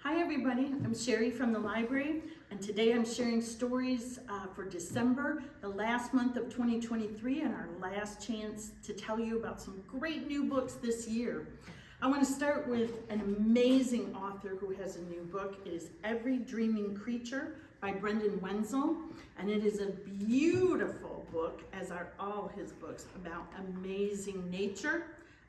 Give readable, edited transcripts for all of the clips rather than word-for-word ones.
Hi everybody, I'm Sheree from the library, and today I'm sharing stories for December, the last month of 2023, and our last chance to tell you about some great new books this year. I want to start with an amazing author who has a new book. It is Every Dreaming Creature by Brendan Wenzel, and it is a beautiful book, as are all his books, about amazing nature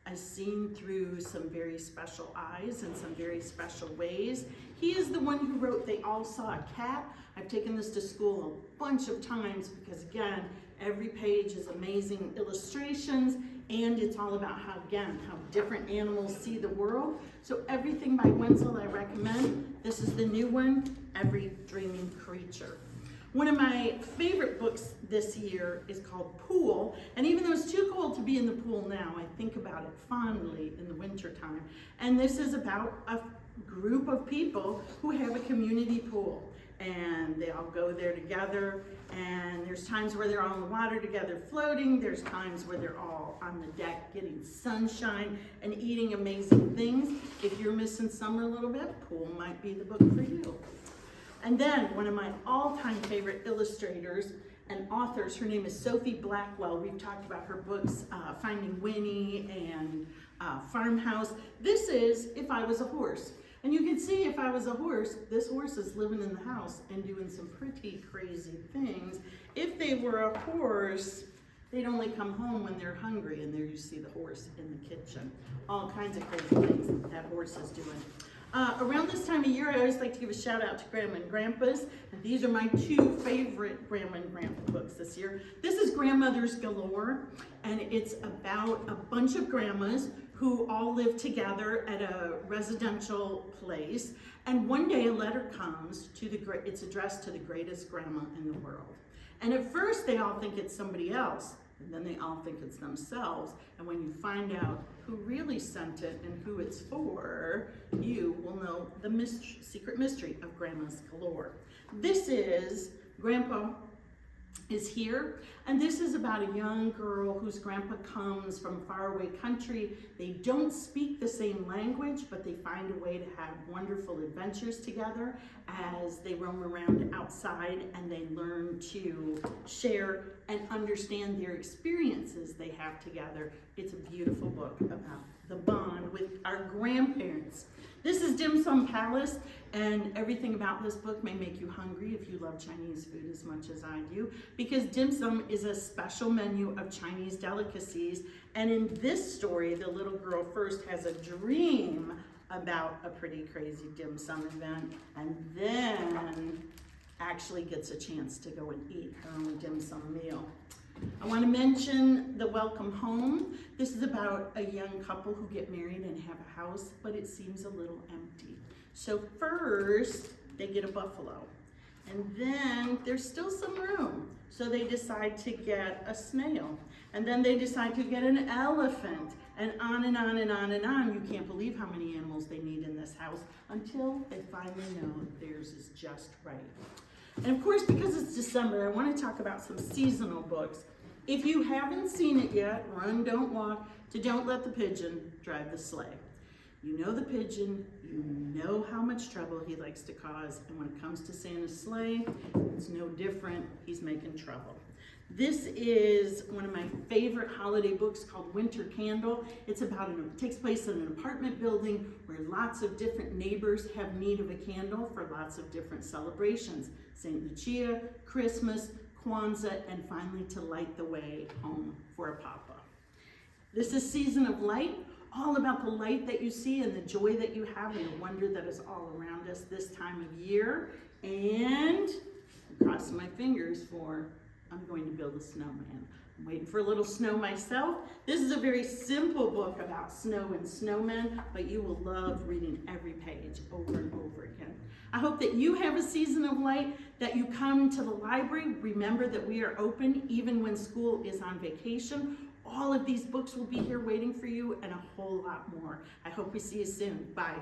as seen through some very special eyes and some very special ways. He is the one who wrote They All Saw a Cat. I've taken this to school a bunch of times because, again, every page is amazing illustrations, and it's all about how different animals see the world. So everything by Wenzel I recommend. This is the new one, Every Dreaming Creature. One of my favorite books this year is called Pool, and even though it's too cold to be in the pool now, I think about it fondly in the winter time. And this is about a group of people who have a community pool, and they all go there together, and there's times where they're all in the water together floating, there's times where they're all on the deck getting sunshine and eating amazing things. If you're missing summer a little bit, Pool might be the book for you. And then one of my all-time favorite illustrators and authors, her name is Sophie Blackwell. We've talked about her books, Finding Winnie and Farmhouse. This is If I Was a Horse. And you can see if I was a horse, this horse is living in the house and doing some pretty crazy things. If they were a horse, they'd only come home when they're hungry, and there you see the horse in the kitchen. All kinds of crazy things that horse is doing. Around this time of year, I always like to give a shout out to Grandma and Grandpa's, and these are my two favorite Grandma and Grandpa books this year. This is Grandmothers Galore, and it's about a bunch of grandmas who all live together at a residential place, and one day a letter comes to it's addressed to the greatest grandma in the world. And at first they all think it's somebody else, and then they all think it's themselves. And when you find out who really sent it and who it's for, you will know the secret mystery of Grandma's Galore. This is Grandpa is here, and this is about a young girl whose grandpa comes from a faraway country. They don't speak the same language, but they find a way to have wonderful adventures together as they roam around outside, and they learn to share and understand their experiences they have together. It's a beautiful book about the bond with our grandparents. This is Dim Sum Palace, and everything about this book may make you hungry if you love Chinese food as much as I do, because dim sum is a special menu of Chinese delicacies. And in this story, the little girl first has a dream about a pretty crazy dim sum event, and then actually gets a chance to go and eat her own dim sum meal. I want to mention The Welcome Home. This is about a young couple who get married and have a house, but it seems a little empty. So first, they get a buffalo, and then there's still some room. So they decide to get a snail, and then they decide to get an elephant, and on and on and on and on. You can't believe how many animals they need in this house until they finally know theirs is just right. And of course, because it's December, I want to talk about some seasonal books. If you haven't seen it yet, Run, Don't Walk to Don't Let the Pigeon Drive the Sleigh. You know the pigeon, you know how much trouble he likes to cause, and when it comes to Santa's sleigh, it's no different. He's making trouble. This is one of my favorite holiday books called Winter Candle. It takes place in an apartment building where lots of different neighbors have need of a candle for lots of different celebrations. St. Lucia, Christmas, Kwanzaa, and finally to light the way home for a papa. This is Season of Light, all about the light that you see and the joy that you have and the wonder that is all around us this time of year. And I'm crossing my fingers for I'm going to build a snowman. I'm waiting for a little snow myself. This is a very simple book about snow and snowmen, but you will love reading every page over and over again. I hope that you have a season of light, that you come to the library. Remember that we are open even when school is on vacation. All of these books will be here waiting for you, and a whole lot more. I hope we see you soon. Bye.